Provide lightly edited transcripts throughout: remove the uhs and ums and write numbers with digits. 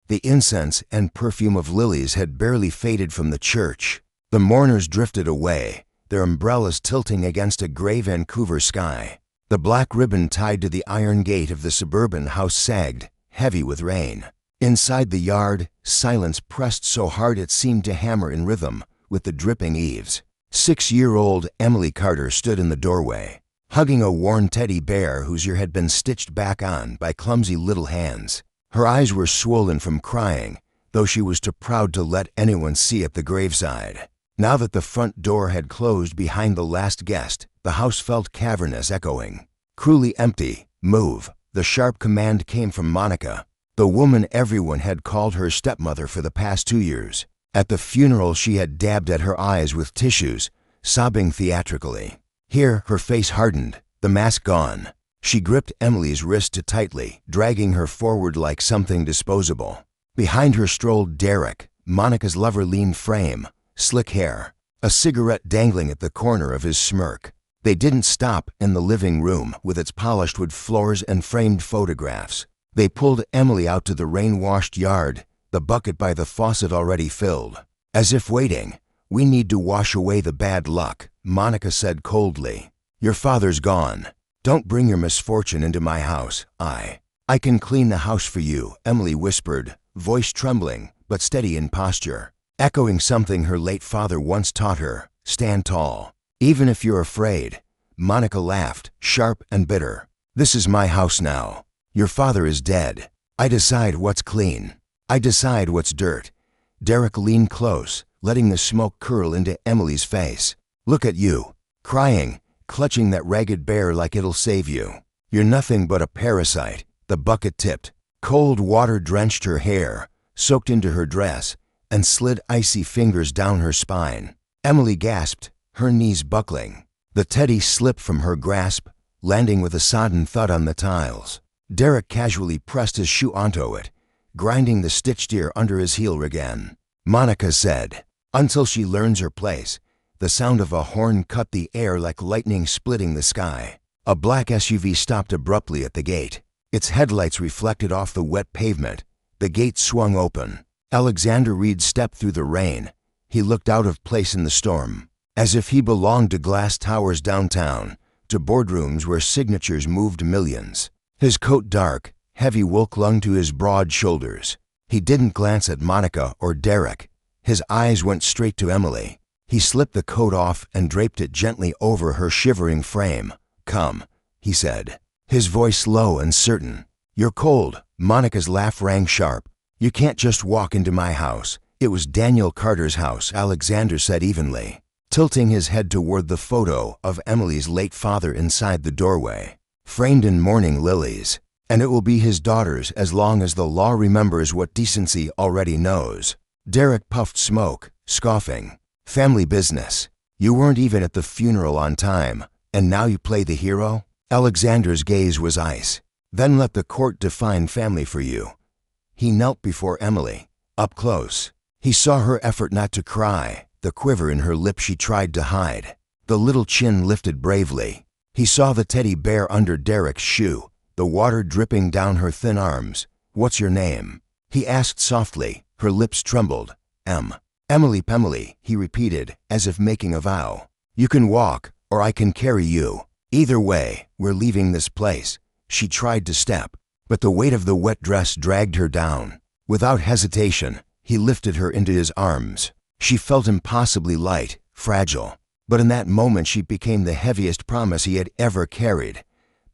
The incense and perfume of lilies had barely faded from the church. The mourners drifted away, their umbrellas tilting against a gray Vancouver sky. The black ribbon tied to the iron gate of the suburban house sagged, heavy with rain. Inside the yard, silence pressed so hard it seemed to hammer in rhythm with the dripping eaves. 6-year-old Emily Carter stood in the doorway, hugging a worn teddy bear whose ear had been stitched back on by clumsy little hands. Her eyes were swollen from crying, though she was too proud to let anyone see at the graveside. Now that the front door had closed behind the last guest, the house felt cavernous, echoing. Cruelly empty. Move. The sharp command came from Monica, the woman everyone had called her stepmother for the past 2 years. At the funeral she had dabbed at her eyes with tissues, sobbing theatrically. Here her face hardened, the mask gone. She gripped Emily's wrist too tightly, dragging her forward like something disposable. Behind her strolled Derek, Monica's lover, lean frame, slick hair, a cigarette dangling at the corner of his smirk. They didn't stop in the living room with its polished wood floors and framed photographs. They pulled Emily out to the rain-washed yard, the bucket by the faucet already filled. As if waiting, "We need to wash away the bad luck," Monica said coldly. "Your father's gone. Don't bring your misfortune into my house. I can clean the house for you," Emily whispered, voice trembling but steady in posture, echoing something her late father once taught her: stand tall. "Even if you're afraid." Monica laughed, sharp and bitter. "This is my house now. Your father is dead. I decide what's clean. I decide what's dirt." Derek leaned close, letting the smoke curl into Emily's face. "Look at you, crying, clutching that ragged bear like it'll save you. You're nothing but a parasite." The bucket tipped. Cold water drenched her hair, soaked into her dress, and slid icy fingers down her spine. Emily gasped, her knees buckling. The teddy slipped from her grasp, landing with a sodden thud on the tiles. Derek casually pressed his shoe onto it, grinding the stitched ear under his heel again. Monica said, "Until she learns her place." The sound of a horn cut the air like lightning splitting the sky. A black SUV stopped abruptly at the gate. Its headlights reflected off the wet pavement. The gate swung open. Alexander Reed stepped through the rain. He looked out of place in the storm, as if he belonged to glass towers downtown, to boardrooms where signatures moved millions. His coat dark, heavy wool clung to his broad shoulders. He didn't glance at Monica or Derek. His eyes went straight to Emily. He slipped the coat off and draped it gently over her shivering frame. "Come," he said, his voice low and certain. "You're cold." Monica's laugh rang sharp. "You can't just walk into my house." "It was Daniel Carter's house," Alexander said evenly, tilting his head toward the photo of Emily's late father inside the doorway, framed in mourning lilies. "And it will be his daughter's as long as the law remembers what decency already knows." Derek puffed smoke, scoffing. "Family business. You weren't even at the funeral on time, and now you play the hero?" Alexander's gaze was ice. "Then let the court define family for you." He knelt before Emily, up close. He saw her effort not to cry, the quiver in her lip she tried to hide. The little chin lifted bravely. He saw the teddy bear under Derek's shoe, the water dripping down her thin arms. "What's your name?" he asked softly. Her lips trembled. Emily Pemily," he repeated, as if making a vow. "You can walk, or I can carry you. Either way, we're leaving this place." She tried to step, but the weight of the wet dress dragged her down. Without hesitation, he lifted her into his arms. She felt impossibly light, fragile, but in that moment she became the heaviest promise he had ever carried.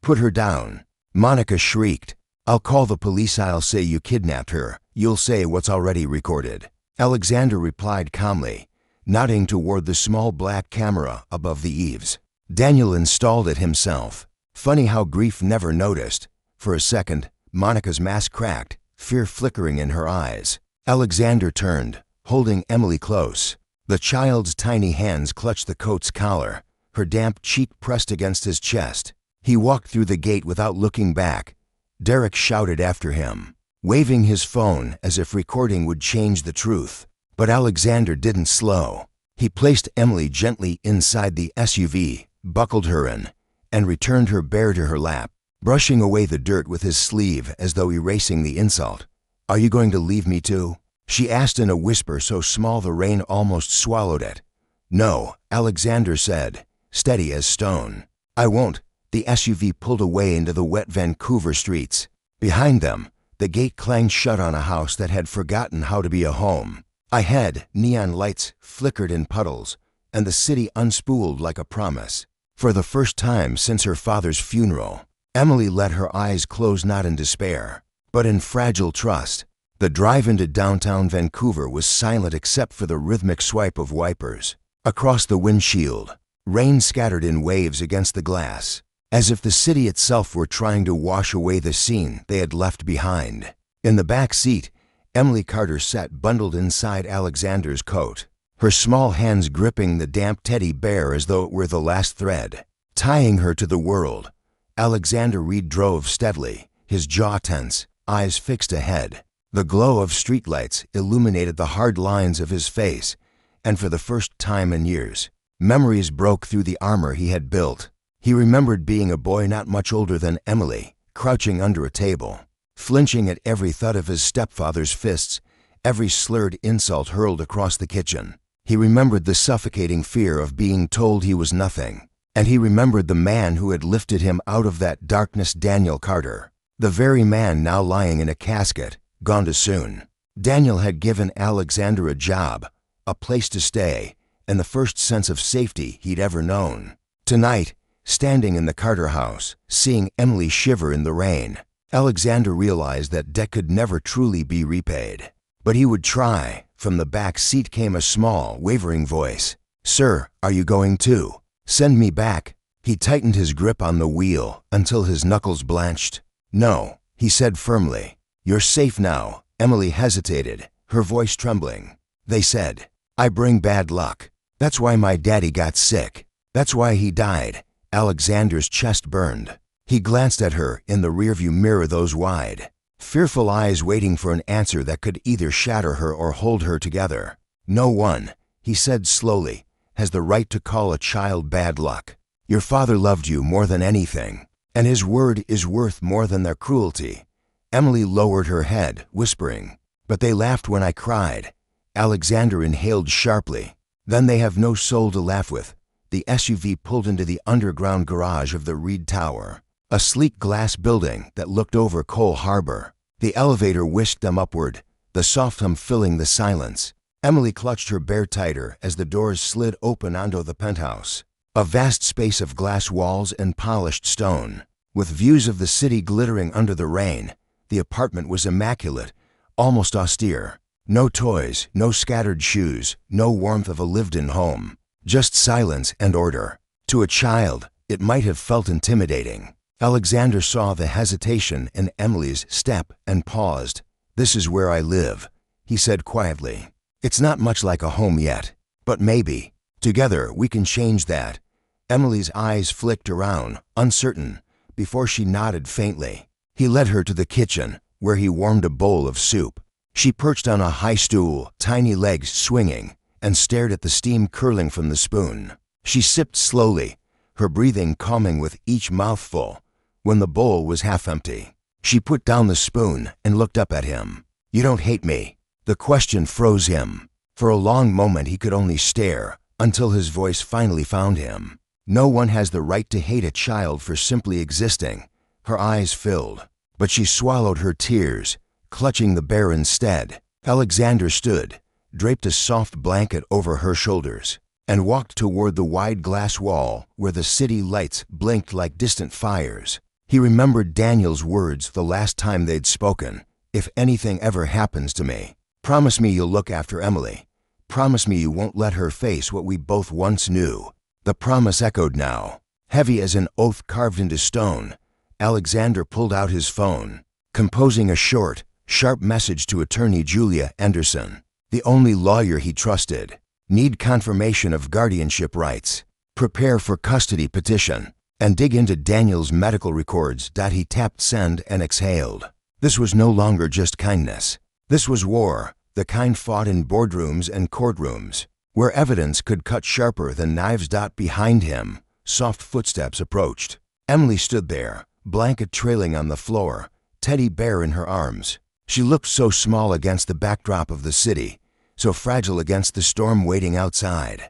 "Put her down." Monica shrieked. "I'll call the police. I'll say you kidnapped her. You'll say what's already recorded." Alexander replied calmly, nodding toward the small black camera above the eaves. Daniel installed it himself. Funny how grief never noticed. For a second, Monica's mask cracked, fear flickering in her eyes. Alexander turned, holding Emily close. The child's tiny hands clutched the coat's collar, her damp cheek pressed against his chest. He walked through the gate without looking back. Derek shouted after him, waving his phone as if recording would change the truth. But Alexander didn't slow. He placed Emily gently inside the SUV, buckled her in, and returned her bare to her lap, brushing away the dirt with his sleeve as though erasing the insult. Are you going to leave me too? She asked in a whisper so small the rain almost swallowed it. No, Alexander said, steady as stone. I won't. The SUV pulled away into the wet Vancouver streets. Behind them, the gate clanged shut on a house that had forgotten how to be a home. Ahead, neon lights flickered in puddles, and the city unspooled like a promise. For the first time since her father's funeral, Emily let her eyes close not in despair, but in fragile trust. The drive into downtown Vancouver was silent except for the rhythmic swipe of wipers. Across the windshield, rain scattered in waves against the glass, as if the city itself were trying to wash away the scene they had left behind. In the back seat, Emily Carter sat bundled inside Alexander's coat, her small hands gripping the damp teddy bear as though it were the last thread. Tying her to the world, Alexander Reed drove steadily, his jaw tense, eyes fixed ahead. The glow of streetlights illuminated the hard lines of his face, and for the first time in years, memories broke through the armor he had built. He remembered being a boy not much older than Emily, crouching under a table, flinching at every thud of his stepfather's fists, every slurred insult hurled across the kitchen. He remembered the suffocating fear of being told he was nothing, and he remembered the man who had lifted him out of that darkness, Daniel Carter, the very man now lying in a casket, gone too soon. Daniel had given Alexander a job, a place to stay, and the first sense of safety he'd ever known. Tonight, standing in the Carter house, seeing Emily shiver in the rain, Alexander realized that debt could never truly be repaid. But he would try. From the back seat came a small, wavering voice. Sir, are you going too? Send me back. He tightened his grip on the wheel until his knuckles blanched. No, he said firmly. You're safe now. Emily hesitated, her voice trembling. They said, I bring bad luck. That's why my daddy got sick. That's why he died. Alexander's chest burned. He glanced at her in the rearview mirror, those wide, fearful eyes waiting for an answer that could either shatter her or hold her together. No one, he said slowly, has the right to call a child bad luck. Your father loved you more than anything, and his word is worth more than their cruelty. Emily lowered her head, whispering, but they laughed when I cried. Alexander inhaled sharply. Then they have no soul to laugh with. The SUV pulled into the underground garage of the Reed Tower, a sleek glass building that looked over Cole Harbor. The elevator whisked them upward, the soft hum filling the silence. Emily clutched her bear tighter as the doors slid open onto the penthouse, a vast space of glass walls and polished stone. With views of the city glittering under the rain, the apartment was immaculate, almost austere. No toys, no scattered shoes, no warmth of a lived-in home. Just silence and order. To a child, it might have felt intimidating. Alexander saw the hesitation in Emily's step and paused. This is where I live, he said quietly. It's not much like a home yet, but maybe. Together we can change that. Emily's eyes flicked around, uncertain, before she nodded faintly. He led her to the kitchen, where he warmed a bowl of soup. She perched on a high stool, tiny legs swinging, and stared at the steam curling from the spoon. She sipped slowly, her breathing calming with each mouthful. When the bowl was half empty, she put down the spoon and looked up at him. You don't hate me? The question froze him. For a long moment he could only stare, until his voice finally found him. No one has the right to hate a child for simply existing. Her eyes filled, but she swallowed her tears, clutching the bear instead. Alexander stood, draped a soft blanket over her shoulders, and walked toward the wide glass wall where the city lights blinked like distant fires. He remembered Daniel's words the last time they'd spoken. If anything ever happens to me, promise me you'll look after Emily. Promise me you won't let her face what we both once knew. The promise echoed now, heavy as an oath carved into stone. Alexander pulled out his phone, composing a short, sharp message to attorney Julia Anderson, the only lawyer he trusted. Need confirmation of guardianship rights. Prepare for custody petition. And dig into Daniel's medical records. He tapped send and exhaled. This was no longer just kindness. This was war, the kind fought in boardrooms and courtrooms, where evidence could cut sharper than knives. Behind him, soft footsteps approached. Emily stood there, blanket trailing on the floor, teddy bear in her arms. She looked so small against the backdrop of the city, so fragile against the storm waiting outside.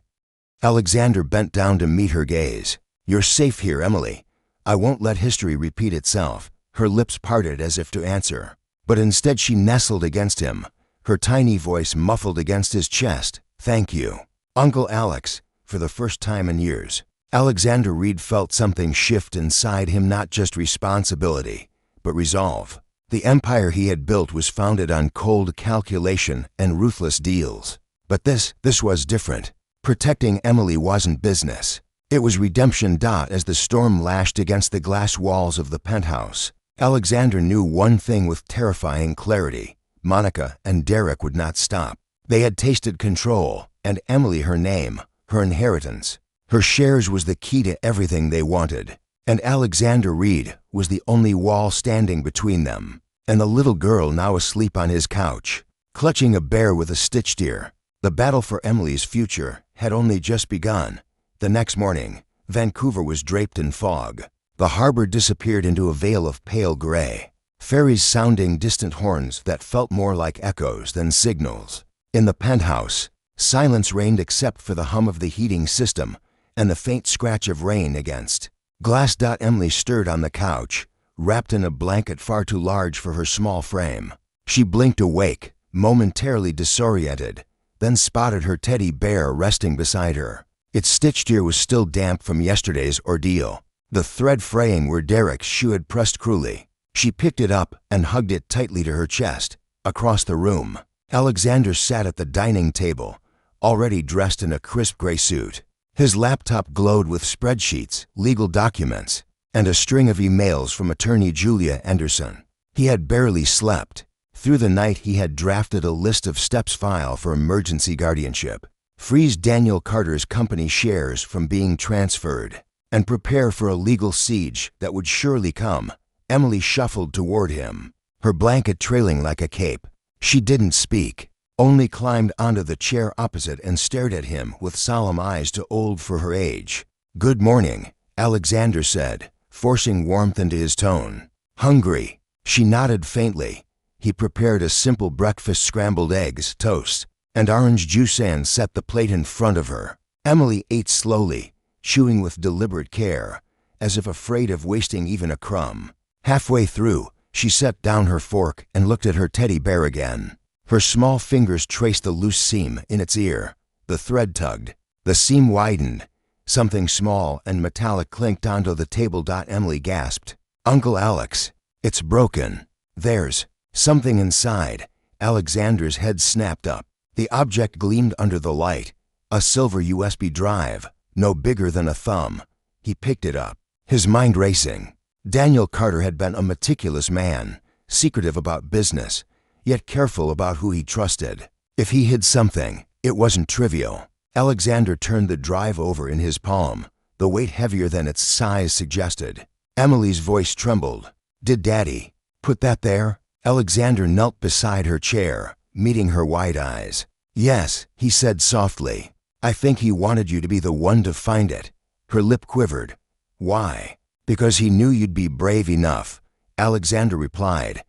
Alexander bent down to meet her gaze. "You're safe here, Emily. I won't let history repeat itself." Her lips parted as if to answer, but instead she nestled against him, her tiny voice muffled against his chest. "Thank you, Uncle Alex." For the first time in years, Alexander Reed felt something shift inside him, not just responsibility, but resolve. The empire he had built was founded on cold calculation and ruthless deals. But this was different. Protecting Emily wasn't business. It was redemption. As the storm lashed against the glass walls of the penthouse, Alexander knew one thing with terrifying clarity. Monica and Derek would not stop. They had tasted control, and Emily, her name, her inheritance, her shares was the key to everything they wanted. And Alexander Reed was the only wall standing between them. And the little girl now asleep on his couch, clutching a bear with a stitched ear. The battle for Emily's future had only just begun. The next morning, Vancouver was draped in fog. The harbor disappeared into a veil of pale gray, ferries sounding distant horns that felt more like echoes than signals. In the penthouse, silence reigned except for the hum of the heating system and the faint scratch of rain against glass. Emily stirred on the couch, wrapped in a blanket far too large for her small frame. She blinked awake, momentarily disoriented, then spotted her teddy bear resting beside her. Its stitched ear was still damp from yesterday's ordeal, the thread fraying where Derek's shoe had pressed cruelly. She picked it up and hugged it tightly to her chest. Across the room, Alexander sat at the dining table, already dressed in a crisp gray suit. His laptop glowed with spreadsheets, legal documents, and a string of emails from attorney Julia Anderson. He had barely slept. Through the night he had drafted a list of steps file for emergency guardianship, freeze Daniel Carter's company shares from being transferred, and prepare for a legal siege that would surely come. Emily shuffled toward him, her blanket trailing like a cape. She didn't speak, only climbed onto the chair opposite and stared at him with solemn eyes too old for her age. "Good morning," Alexander said, forcing warmth into his tone. "Hungry?" She nodded faintly. He prepared a simple breakfast: scrambled eggs, toast, and orange juice, and set the plate in front of her. Emily ate slowly, chewing with deliberate care, as if afraid of wasting even a crumb. Halfway through, she set down her fork and looked at her teddy bear again. Her small fingers traced the loose seam in its ear. The thread tugged. The seam widened. Something small and metallic clinked onto the table. Emily gasped. "Uncle Alex, it's broken." "There's something inside." Alexander's head snapped up. The object gleamed under the light. A silver USB drive, no bigger than a thumb. He picked it up, his mind racing. Daniel Carter had been a meticulous man, secretive about business, yet careful about who he trusted. If he hid something, it wasn't trivial. Alexander turned the drive over in his palm, the weight heavier than its size suggested. Emily's voice trembled. "Did Daddy put that there?" Alexander knelt beside her chair, meeting her wide eyes. "Yes," he said softly. "I think he wanted you to be the one to find it." Her lip quivered. "Why?" "Because he knew you'd be brave enough," Alexander replied.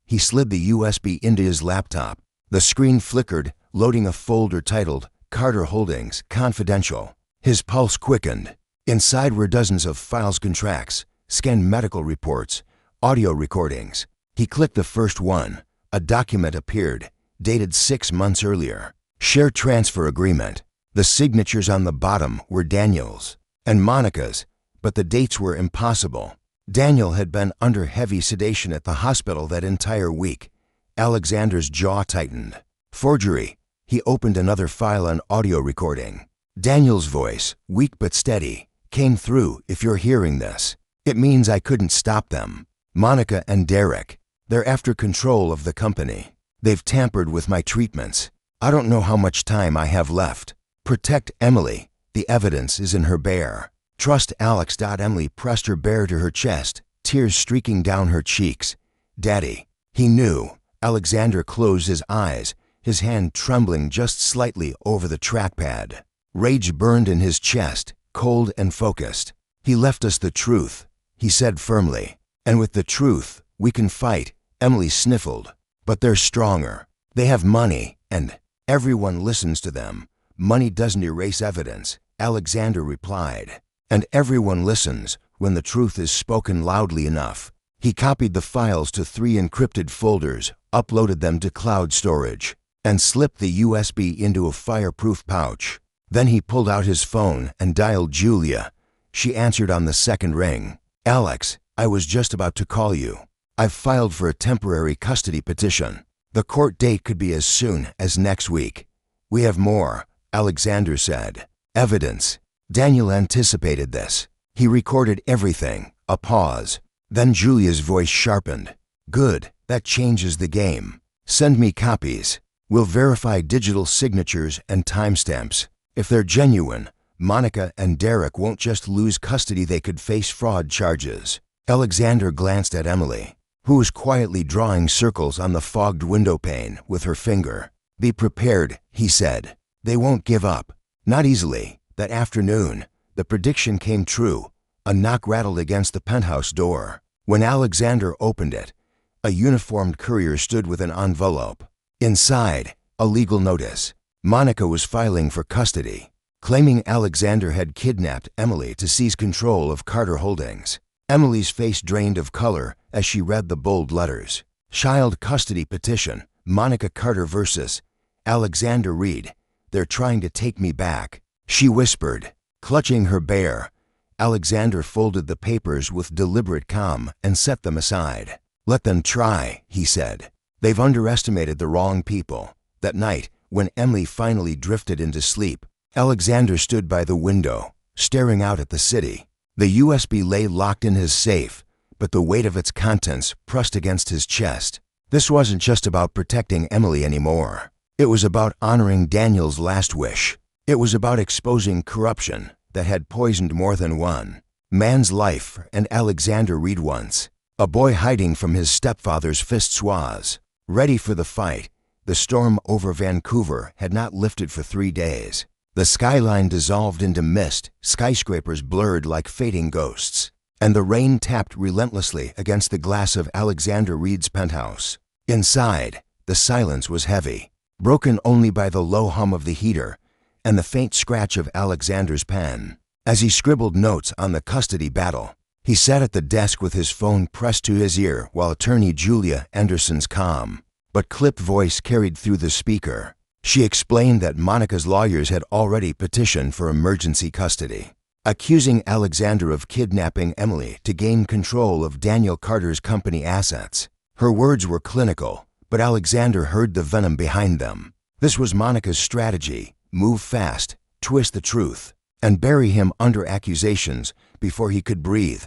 He slid the USB into his laptop. The screen flickered, loading a folder titled Carter Holdings, Confidential. His pulse quickened. Inside were dozens of files, contracts, scanned medical reports, audio recordings. He clicked the first one. A document appeared, dated 6 months earlier. Share transfer agreement. The signatures on the bottom were Daniel's and Monica's, but the dates were impossible. Daniel had been under heavy sedation at the hospital that entire week. Alexander's jaw tightened. Forgery. He opened another file, an audio recording. Daniel's voice, weak but steady, came through. "If you're hearing this, it means I couldn't stop them. Monica and Derek, they're after control of the company. They've tampered with my treatments. I don't know how much time I have left. Protect Emily. The evidence is in her bear. Trust Alex." Emily pressed her bear to her chest, tears streaking down her cheeks. "Daddy." He knew. Alexander closed his eyes, his hand trembling just slightly over the trackpad. Rage burned in his chest, cold and focused. "He left us the truth," he said firmly. "And with the truth, we can fight." Emily sniffled. But they're stronger. They have money, and everyone listens to them. Money doesn't erase evidence, Alexander replied. And everyone listens when the truth is spoken loudly enough. He copied the files to 3 encrypted folders, uploaded them to cloud storage, and slipped the USB into a fireproof pouch. Then he pulled out his phone and dialed Julia. She answered on the second ring. "Alex, I was just about to call you. I've filed for a temporary custody petition. The court date could be as soon as next week." "We have more," Alexander said. "Evidence." Daniel anticipated this. He recorded everything. A pause. Then Julia's voice sharpened. "Good, that changes the game. Send me copies. We'll verify digital signatures and timestamps. If they're genuine, Monica and Derek won't just lose custody, they could face fraud charges." Alexander glanced at Emily, who was quietly drawing circles on the fogged window pane with her finger. "Be prepared," he said. "They won't give up. Not easily." That afternoon, the prediction came true. A knock rattled against the penthouse door. When Alexander opened it, a uniformed courier stood with an envelope. Inside, a legal notice. Monica was filing for custody, claiming Alexander had kidnapped Emily to seize control of Carter Holdings. Emily's face drained of color as she read the bold letters. "Child custody petition, Monica Carter versus Alexander Reed. They're trying to take me back," she whispered. Clutching her bear, Alexander folded the papers with deliberate calm and set them aside. "Let them try," he said. "They've underestimated the wrong people." That night, when Emily finally drifted into sleep, Alexander stood by the window, staring out at the city. The USB lay locked in his safe, but the weight of its contents pressed against his chest. This wasn't just about protecting Emily anymore. It was about honoring Daniel's last wish. It was about exposing corruption that had poisoned more than one man's life and Alexander Reed once. A boy hiding from his stepfather's fists was ready for the fight. The storm over Vancouver had not lifted for 3 days. The skyline dissolved into mist, skyscrapers blurred like fading ghosts, and the rain tapped relentlessly against the glass of Alexander Reed's penthouse. Inside, the silence was heavy, broken only by the low hum of the heater and the faint scratch of Alexander's pen. As he scribbled notes on the custody battle, he sat at the desk with his phone pressed to his ear while attorney Julia Anderson's calm but clipped voice carried through the speaker. She explained that Monica's lawyers had already petitioned for emergency custody, accusing Alexander of kidnapping Emily to gain control of Daniel Carter's company assets. Her words were clinical, but Alexander heard the venom behind them. This was Monica's strategy: move fast, twist the truth, and bury him under accusations before he could breathe.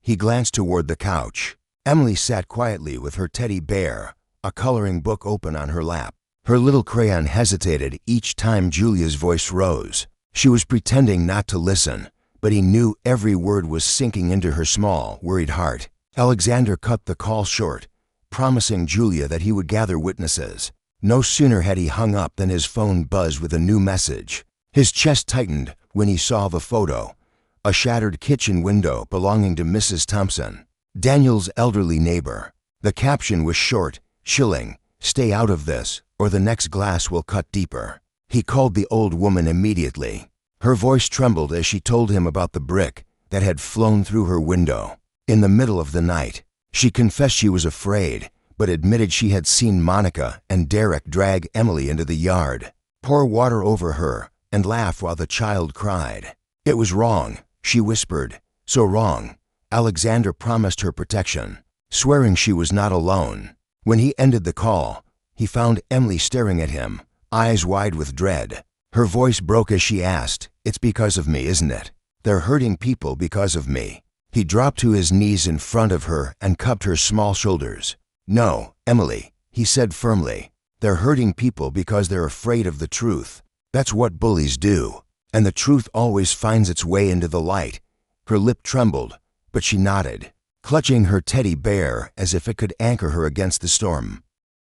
He glanced toward the couch. Emily sat quietly with her teddy bear, a coloring book open on her lap. Her little crayon hesitated each time Julia's voice rose. She was pretending not to listen, but he knew every word was sinking into her small, worried heart. Alexander cut the call short, promising Julia that he would gather witnesses. No sooner had he hung up than his phone buzzed with a new message. His chest tightened when he saw the photo: a shattered kitchen window belonging to Mrs. Thompson, Daniel's elderly neighbor. The caption was short, chilling: "Stay out of this, or the next glass will cut deeper." He called the old woman immediately. Her voice trembled as she told him about the brick that had flown through her window. In the middle of the night, she confessed she was afraid, but admitted she had seen Monica and Derek drag Emily into the yard, pour water over her, and laugh while the child cried. It was wrong, she whispered. So wrong. Alexander promised her protection, swearing she was not alone. When he ended the call, he found Emily staring at him, eyes wide with dread. Her voice broke as she asked, "It's because of me, isn't it? They're hurting people because of me." He dropped to his knees in front of her and cupped her small shoulders. "No, Emily," he said firmly. "They're hurting people because they're afraid of the truth. That's what bullies do. And the truth always finds its way into the light." Her lip trembled, but she nodded, clutching her teddy bear as if it could anchor her against the storm.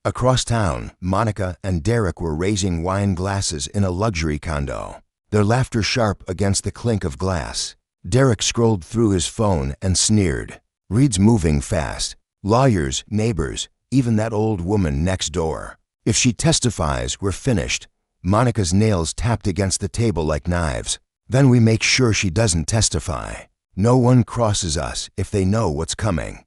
Across town, Monica and Derek were raising wine glasses in a luxury condo, their laughter sharp against the clink of glass. Derek scrolled through his phone and sneered. "Reed's moving fast. Lawyers, neighbors, even that old woman next door. If she testifies, we're finished. Monica's nails tapped against the table like knives. Then we make sure she doesn't testify. No one crosses us if they know what's coming.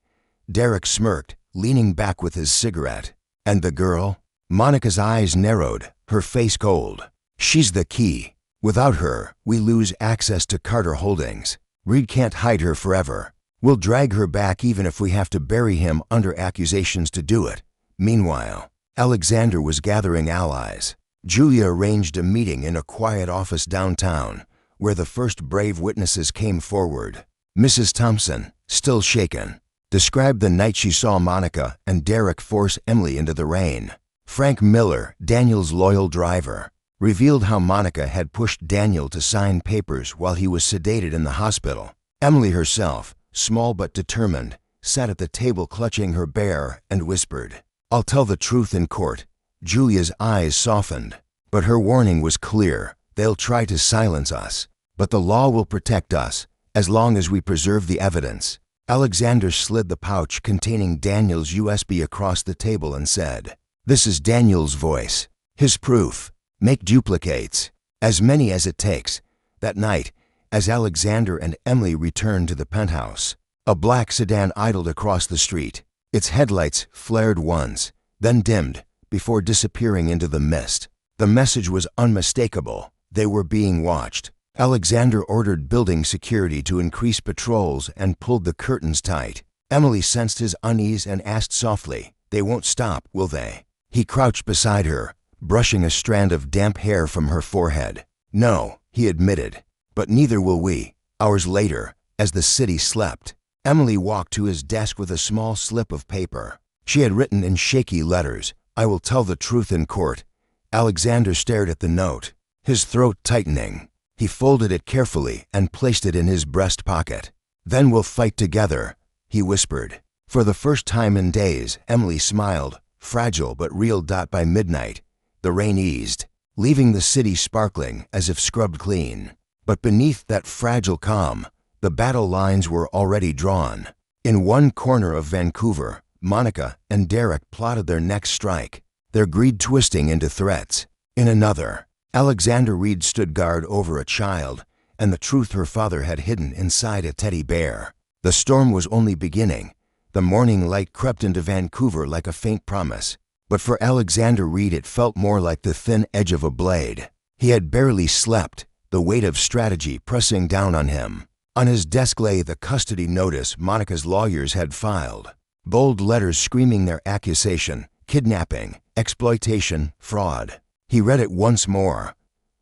Derek smirked, leaning back with his cigarette. And the girl? Monica's eyes narrowed, her face cold. She's the key. Without her, we lose access to Carter Holdings. Reed can't hide her forever. We'll drag her back even if we have to bury him under accusations to do it. Meanwhile, Alexander was gathering allies. Julia arranged a meeting in a quiet office downtown, where the first brave witnesses came forward. Mrs. Thompson, still shaken, described the night she saw Monica and Derek force Emily into the rain. Frank Miller, Daniel's loyal driver, revealed how Monica had pushed Daniel to sign papers while he was sedated in the hospital. Emily herself, small but determined, sat at the table clutching her bear and whispered, "I'll tell the truth in court." Julia's eyes softened, but her warning was clear. They'll try to silence us, but the law will protect us as long as we preserve the evidence. Alexander slid the pouch containing Daniel's USB across the table and said, "This is Daniel's voice. His proof. Make duplicates, as many as it takes." That night, as Alexander and Emily returned to the penthouse, a black sedan idled across the street. Its headlights flared once, then dimmed, before disappearing into the mist. The message was unmistakable. They were being watched. Alexander ordered building security to increase patrols and pulled the curtains tight. Emily sensed his unease and asked softly, "They won't stop, will they?" He crouched beside her, brushing a strand of damp hair from her forehead. "No," he admitted, "but neither will we." Hours later, as the city slept, Emily walked to his desk with a small slip of paper. She had written in shaky letters, "I will tell the truth in court." Alexander stared at the note, his throat tightening. He folded it carefully and placed it in his breast pocket. "Then we'll fight together," he whispered. For the first time in days, Emily smiled, fragile but real. By midnight, the rain eased, leaving the city sparkling as if scrubbed clean. But beneath that fragile calm, the battle lines were already drawn. In one corner of Vancouver, Monica and Derek plotted their next strike, their greed twisting into threats. In another, Alexander Reed stood guard over a child and the truth her father had hidden inside a teddy bear. The storm was only beginning. The morning light crept into Vancouver like a faint promise. But for Alexander Reed it felt more like the thin edge of a blade. He had barely slept, the weight of strategy pressing down on him. On his desk lay the custody notice Monica's lawyers had filed. Bold letters screaming their accusation: kidnapping, exploitation, fraud. He read it once more,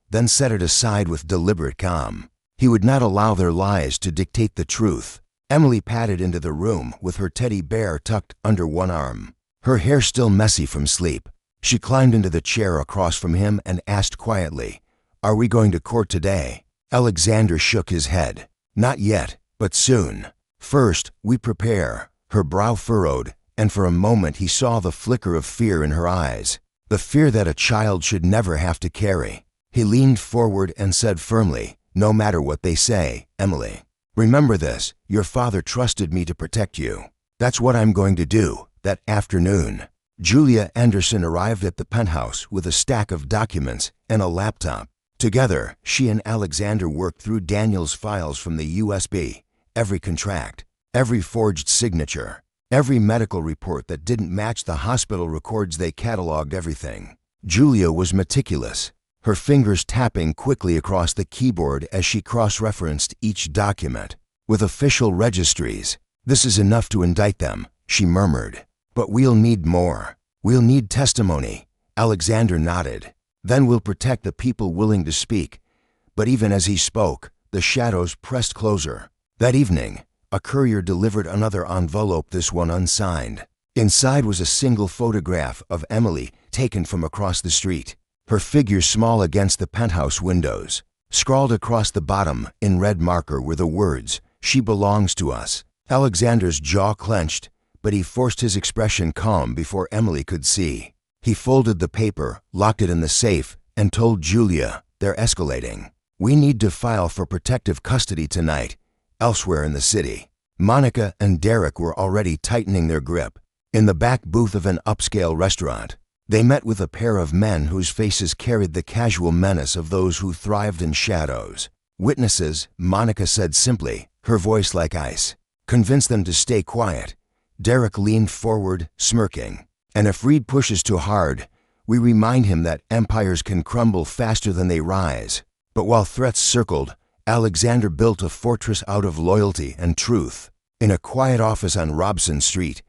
then set it aside with deliberate calm. He would not allow their lies to dictate the truth. Emily padded into the room with her teddy bear tucked under one arm, her hair still messy from sleep. She climbed into the chair across from him and asked quietly, "Are we going to court today?" Alexander shook his head. "Not yet, but soon. First, we prepare." Her brow furrowed, and for a moment he saw the flicker of fear in her eyes, the fear that a child should never have to carry. He leaned forward and said firmly, "No matter what they say, Emily, remember this: your father trusted me to protect you. That's what I'm going to do." That afternoon, Julia Anderson arrived at the penthouse with a stack of documents and a laptop. Together, she and Alexander worked through Daniel's files from the USB, every contract, every forged signature, every medical report that didn't match the hospital records. They cataloged everything. Julia was meticulous, her fingers tapping quickly across the keyboard as she cross-referenced each document. "With official registries, this is enough to indict them," she murmured. "But we'll need more. We'll need testimony." Alexander nodded. "Then we'll protect the people willing to speak." But even as he spoke, the shadows pressed closer. That evening, a courier delivered another envelope, this one unsigned. Inside was a single photograph of Emily taken from across the street, her figure small against the penthouse windows. Scrawled across the bottom in red marker were the words, "She belongs to us." Alexander's jaw clenched, but he forced his expression calm before Emily could see. He folded the paper, locked it in the safe, and told Julia, "They're escalating. We need to file for protective custody tonight." Elsewhere in the city, Monica and Derek were already tightening their grip. in the back booth of an upscale restaurant. They met with a pair of men whose faces carried the casual menace of those who thrived in shadows. "Witnesses," Monica said simply, her voice like ice. "Convince them to stay quiet." Derek leaned forward, smirking. "And if Reed pushes too hard, we remind him that empires can crumble faster than they rise." But while threats circled, Alexander built a fortress out of loyalty and truth. In a quiet office on Robson Street,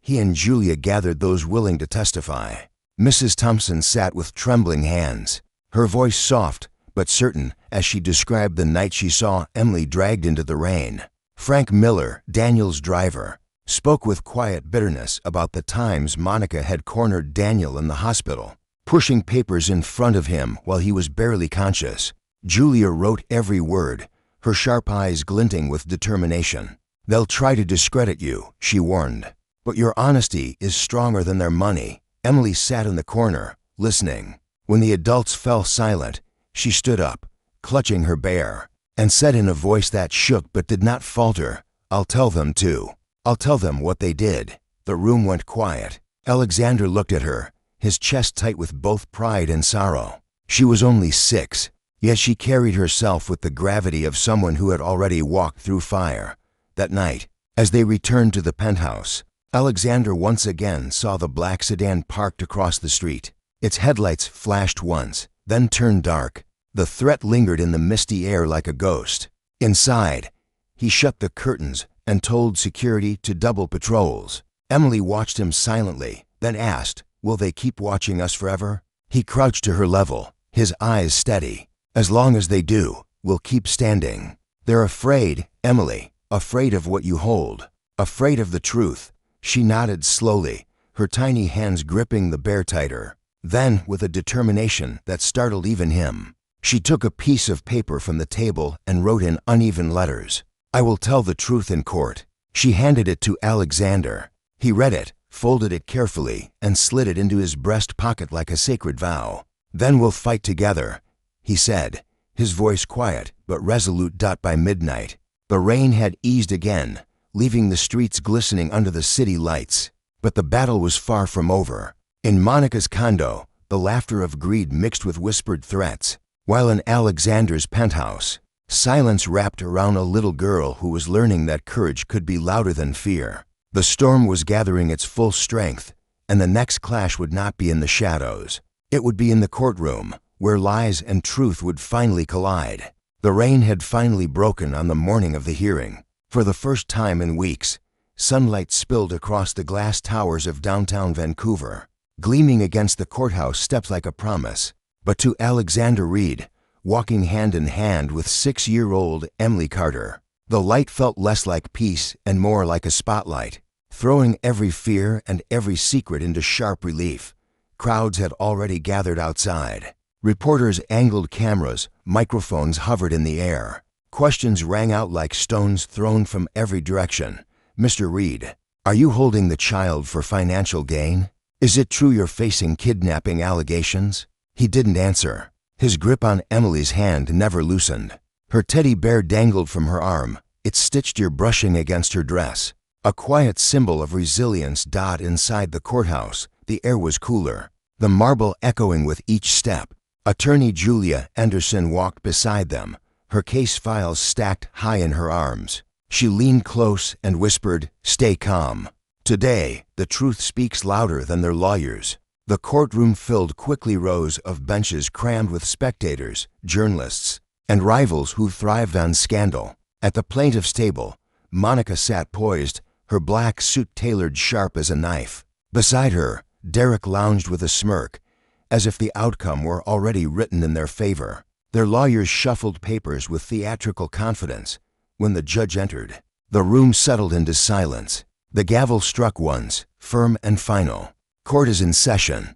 he and Julia gathered those willing to testify. Mrs. Thompson sat with trembling hands, her voice soft but certain as she described the night she saw Emily dragged into the rain. Frank Miller, Daniel's driver, spoke with quiet bitterness about the times Monica had cornered Daniel in the hospital, pushing papers in front of him while he was barely conscious. Julia wrote every word, her sharp eyes glinting with determination. "They'll try to discredit you," she warned, "but your honesty is stronger than their money." Emily sat in the corner, listening. When the adults fell silent, she stood up, clutching her bear, and said in a voice that shook but did not falter, "I'll tell them too. I'll tell them what they did." The room went quiet. Alexander looked at her, his chest tight with both pride and sorrow. She was only 6, yet she carried herself with the gravity of someone who had already walked through fire. That night, as they returned to the penthouse, Alexander once again saw the black sedan parked across the street. Its headlights flashed once, then turned dark. The threat lingered in the misty air like a ghost. Inside, he shut the curtains and told security to double patrols. Emily watched him silently, then asked, "Will they keep watching us forever?" He crouched to her level, his eyes steady. "As long as they do, we'll keep standing." "They're afraid, Emily, afraid of what you hold, afraid of the truth." She nodded slowly, her tiny hands gripping the bear tighter. Then, with a determination that startled even him, she took a piece of paper from the table and wrote in uneven letters, "I will tell the truth in court." She handed it to Alexander. He read it, folded it carefully, and slid it into his breast pocket like a sacred vow. "Then we'll fight together," he said, his voice quiet but resolute. By midnight, the rain had eased again, leaving the streets glistening under the city lights. But the battle was far from over. In Monica's condo, the laughter of greed mixed with whispered threats, while in Alexander's penthouse, silence wrapped around a little girl who was learning that courage could be louder than fear. The storm was gathering its full strength, and the next clash would not be in the shadows. It would be in the courtroom, where lies and truth would finally collide. The rain had finally broken on the morning of the hearing. For the first time in weeks, sunlight spilled across the glass towers of downtown Vancouver, gleaming against the courthouse steps like a promise. But to Alexander Reed, walking hand in hand with 6-year-old Emily Carter, the light felt less like peace and more like a spotlight, throwing every fear and every secret into sharp relief. Crowds had already gathered outside. Reporters angled cameras, microphones hovered in the air. Questions rang out like stones thrown from every direction. "Mr. Reed, are you holding the child for financial gain? Is it true you're facing kidnapping allegations?" He didn't answer. His grip on Emily's hand never loosened. Her teddy bear dangled from her arm, its stitched ear brushing against her dress. A quiet symbol of resilience. Inside the courthouse, the air was cooler, the marble echoing with each step. Attorney Julia Anderson walked beside them, her case files stacked high in her arms. She leaned close and whispered, "Stay calm. Today, the truth speaks louder than their lawyers." The courtroom filled quickly, rows of benches crammed with spectators, journalists, and rivals who thrived on scandal. At the plaintiff's table, Monica sat poised, her black suit tailored sharp as a knife. Beside her, Derek lounged with a smirk, as if the outcome were already written in their favor. Their lawyers shuffled papers with theatrical confidence. When the judge entered, the room settled into silence. The gavel struck once, firm and final. "Court is in session."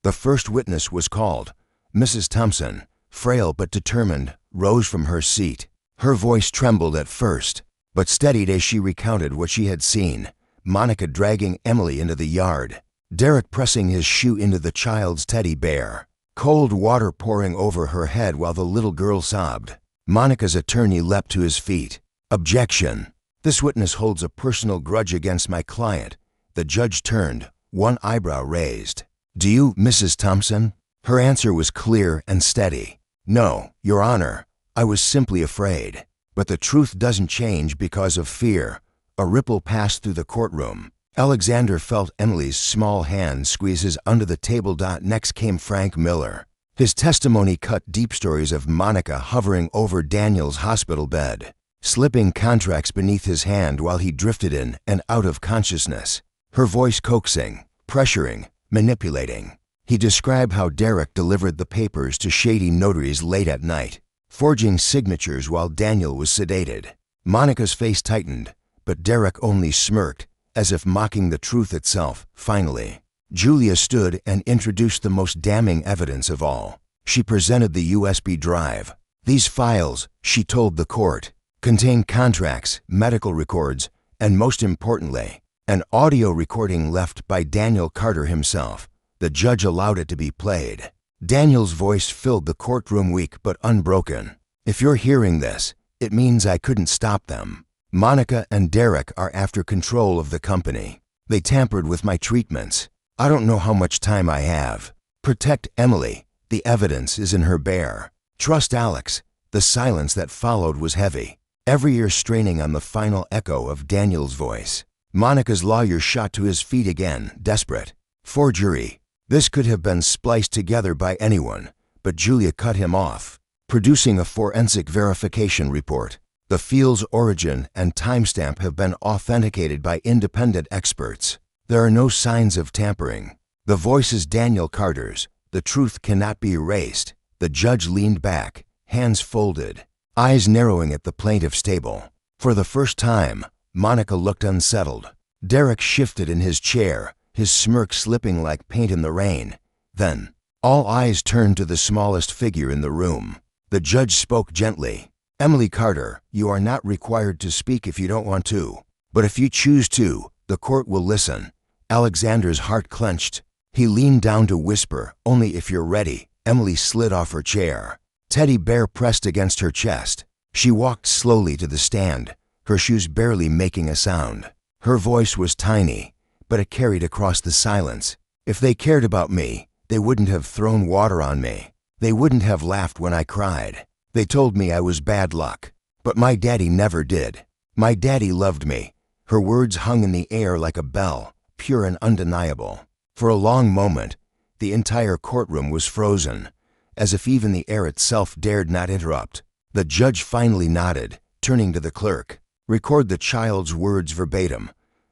The first witness was called. Mrs. Thompson, frail but determined, rose from her seat. Her voice trembled at first, but steadied as she recounted what she had seen. Monica dragging Emily into the yard, Derek pressing his shoe into the child's teddy bear, cold water pouring over her head while the little girl sobbed. Monica's attorney leapt to his feet. "Objection. This witness holds a personal grudge against my client, The judge turned, one eyebrow raised. "Do you, Mrs. Thompson?" Her answer was clear and steady. "No, Your Honor. I was simply afraid." But the truth doesn't change because of fear. A ripple passed through the courtroom. Alexander felt Emily's small hand squeezes under the table. Next came Frank Miller. His testimony cut deep, stories of Monica hovering over Daniel's hospital bed, slipping contracts beneath his hand while he drifted in and out of consciousness, her voice coaxing, pressuring, manipulating. He described how Derek delivered the papers to shady notaries late at night, forging signatures while Daniel was sedated. Monica's face tightened, but Derek only smirked, as if mocking the truth itself. Finally, Julia stood and introduced the most damning evidence of all. She presented the USB drive. "These files," she told the court, "contain contracts, medical records, and most importantly, an audio recording left by Daniel Carter himself." The judge allowed it to be played. Daniel's voice filled the courtroom, weak but unbroken. "If you're hearing this, it means I couldn't stop them. Monica and Derek are after control of the company. They tampered with my treatments. I don't know how much time I have. Protect Emily. The evidence is in her bear. Trust Alex." The silence that followed was heavy, every ear straining on the final echo of Daniel's voice. Monica's lawyer shot to his feet again, desperate. "Forgery. This could have been spliced together by anyone," but Julia cut him off, producing a forensic verification report. "The field's origin and timestamp have been authenticated by independent experts. There are no signs of tampering. The voice is Daniel Carter's. The truth cannot be erased." The judge leaned back, hands folded, eyes narrowing at the plaintiff's table. For the first time, Monica looked unsettled. Derek shifted in his chair, his smirk slipping like paint in the rain. Then, all eyes turned to the smallest figure in the room. The judge spoke gently. "Emily Carter, you are not required to speak if you don't want to. But if you choose to, the court will listen." Alexander's heart clenched. He leaned down to whisper, "Only if you're ready." Emily slid off her chair. Teddy bear pressed against her chest. She walked slowly to the stand, her shoes barely making a sound. Her voice was tiny, but it carried across the silence. "If they cared about me, they wouldn't have thrown water on me. They wouldn't have laughed when I cried. They told me I was bad luck. But my daddy never did. My daddy loved me." Her words hung in the air like a bell, pure and undeniable. For a long moment, the entire courtroom was frozen, as if even the air itself dared not interrupt. The judge finally nodded, turning to the clerk. "Record the child's words verbatim."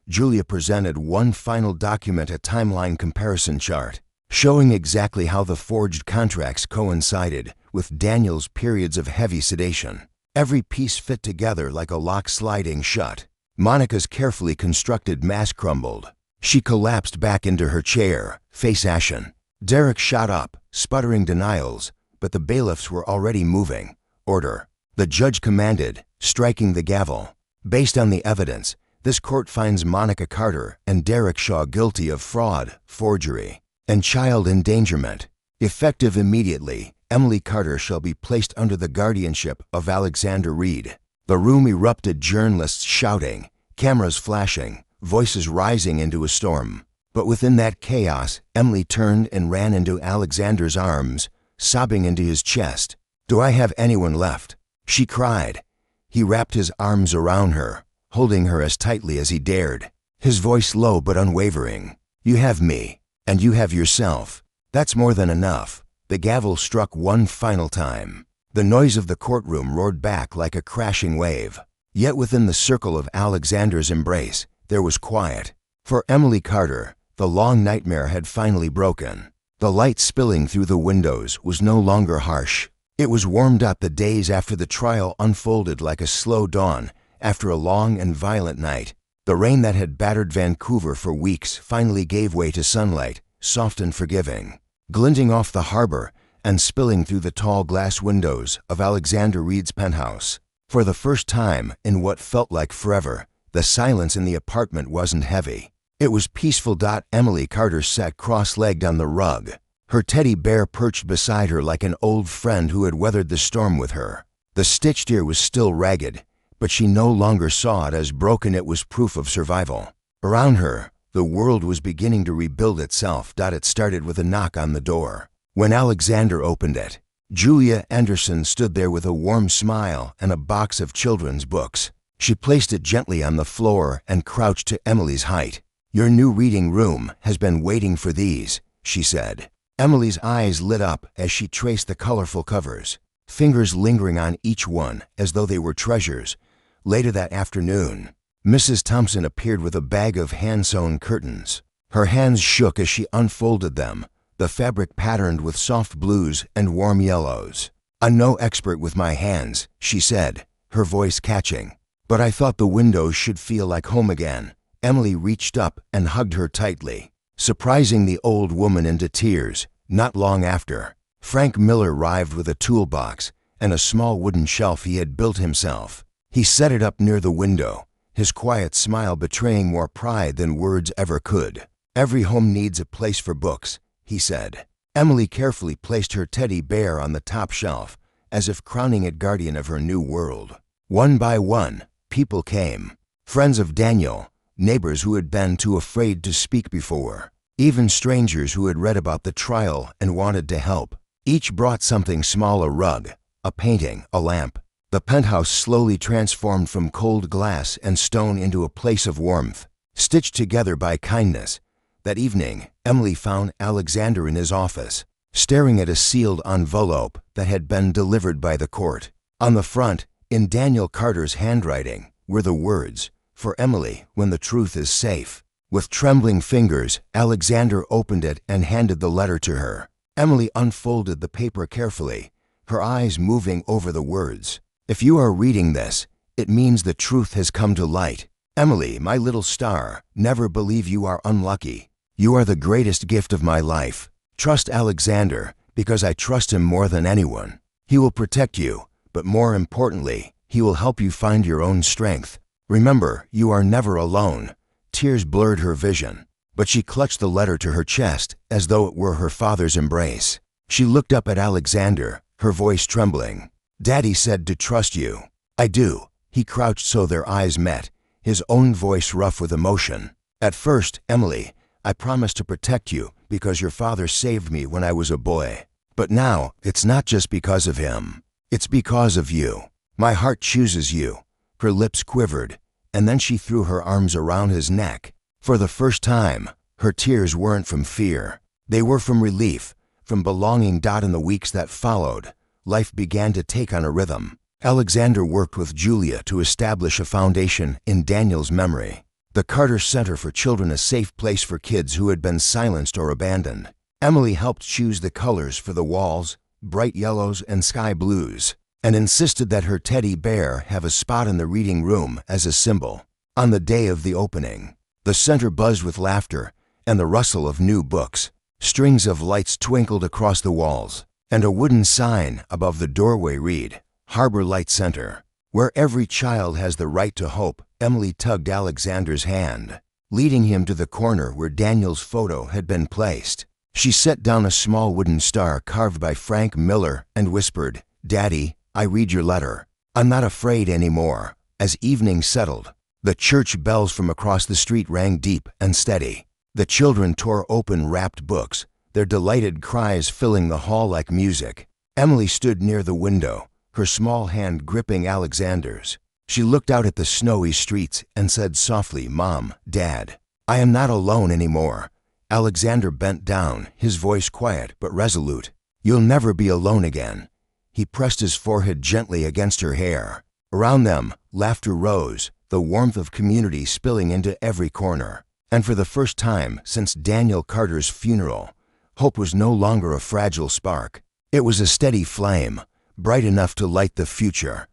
Julia presented one final document, a timeline comparison chart, showing exactly how the forged contracts coincided with Daniel's periods of heavy sedation. Every piece fit together like a lock sliding shut. Monica's carefully constructed mask crumbled. She collapsed back into her chair, face ashen. Derek shot up, sputtering denials, but the bailiffs were already moving. "Order," the judge commanded, striking the gavel. "Based on the evidence, this court finds Monica Carter and Derek Shaw guilty of fraud, forgery, and child endangerment. Effective immediately, Emily Carter shall be placed under the guardianship of Alexander Reed." The room erupted, journalists shouting, cameras flashing, voices rising into a storm. But within that chaos, Emily turned and ran into Alexander's arms, sobbing into his chest. "Do I have anyone left?" she cried. He wrapped his arms around her, holding her as tightly as he dared, his voice low but unwavering. "You have me, and you have yourself. That's more than enough." The gavel struck one final time. The noise of the courtroom roared back like a crashing wave. Yet within the circle of Alexander's embrace, there was quiet. For Emily Carter, the long nightmare had finally broken. The light spilling through the windows was no longer harsh. It was warmed up. The days after the trial unfolded like a slow dawn after a long and violent night. The rain that had battered Vancouver for weeks finally gave way to sunlight, soft and forgiving, glinting off the harbor and spilling through the tall glass windows of Alexander Reed's penthouse. For the first time in what felt like forever, the silence in the apartment wasn't heavy. It was peaceful. Emily Carter sat cross-legged on the rug, her teddy bear perched beside her like an old friend who had weathered the storm with her. The stitched ear was still ragged, but she no longer saw it as broken. It was proof of survival. Around her, The world was beginning to rebuild itself. It started with a knock on the door. When Alexander opened it, Julia Anderson stood there with a warm smile and a box of children's books. She placed it gently on the floor and crouched to Emily's height. "Your new reading room has been waiting for these," she said. Emily's eyes lit up as she traced the colorful covers, fingers lingering on each one as though they were treasures. Later that afternoon, Mrs. Thompson appeared with a bag of hand-sewn curtains. Her hands shook as she unfolded them, the fabric patterned with soft blues and warm yellows. "I'm no expert with my hands," she said, her voice catching. "But I thought the windows should feel like home again." Emily reached up and hugged her tightly, surprising the old woman into tears. Not long after, Frank Miller arrived with a toolbox and a small wooden shelf he had built himself. He set it up near the window, his quiet smile betraying more pride than words ever could. "Every home needs a place for books," he said. Emily carefully placed her teddy bear on the top shelf, as if crowning it guardian of her new world. One by one, people came. Friends of Daniel, neighbors who had been too afraid to speak before, even strangers who had read about the trial and wanted to help. Each brought something small: a rug, a painting, a lamp. The penthouse slowly transformed from cold glass and stone into a place of warmth, stitched together by kindness. That evening, Emily found Alexander in his office, staring at a sealed envelope that had been delivered by the court. On the front, in Daniel Carter's handwriting, were the words, "For Emily, when the truth is safe." With trembling fingers, Alexander opened it and handed the letter to her. Emily unfolded the paper carefully, her eyes moving over the words. "If you are reading this, it means the truth has come to light. Emily, my little star, never believe you are unlucky. You are the greatest gift of my life. Trust Alexander, because I trust him more than anyone. He will protect you, but more importantly, he will help you find your own strength. Remember, you are never alone." Tears blurred her vision, but she clutched the letter to her chest as though it were her father's embrace. She looked up at Alexander, her voice trembling. "Daddy said to trust you." "I do." He crouched so their eyes met, his own voice rough with emotion. "At first, Emily, I promised to protect you because your father saved me when I was a boy. But now, it's not just because of him. It's because of you. My heart chooses you." Her lips quivered, and then she threw her arms around his neck. For the first time, her tears weren't from fear. They were from relief, from belonging. In the weeks that followed, life began to take on a rhythm. Alexander worked with Julia to establish a foundation in Daniel's memory. The Carter Center for Children, a safe place for kids who had been silenced or abandoned. Emily helped choose the colors for the walls, bright yellows and sky blues, and insisted that her teddy bear have a spot in the reading room as a symbol. On the day of the opening, the center buzzed with laughter and the rustle of new books. Strings of lights twinkled across the walls, and a wooden sign above the doorway read, "Harbor Light Center, where every child has the right to hope." Emily tugged Alexander's hand, leading him to the corner where Daniel's photo had been placed. She set down a small wooden star carved by Frank Miller and whispered, "Daddy, I read your letter. I'm not afraid anymore." As evening settled, the church bells from across the street rang deep and steady. The children tore open wrapped books, their delighted cries filling the hall like music. Emily stood near the window, her small hand gripping Alexander's. She looked out at the snowy streets and said softly, "Mom, Dad, I am not alone anymore." Alexander bent down, his voice quiet but resolute. "You'll never be alone again." He pressed his forehead gently against her hair. Around them, laughter rose, the warmth of community spilling into every corner. And for the first time since Daniel Carter's funeral, hope was no longer a fragile spark. It was a steady flame, bright enough to light the future.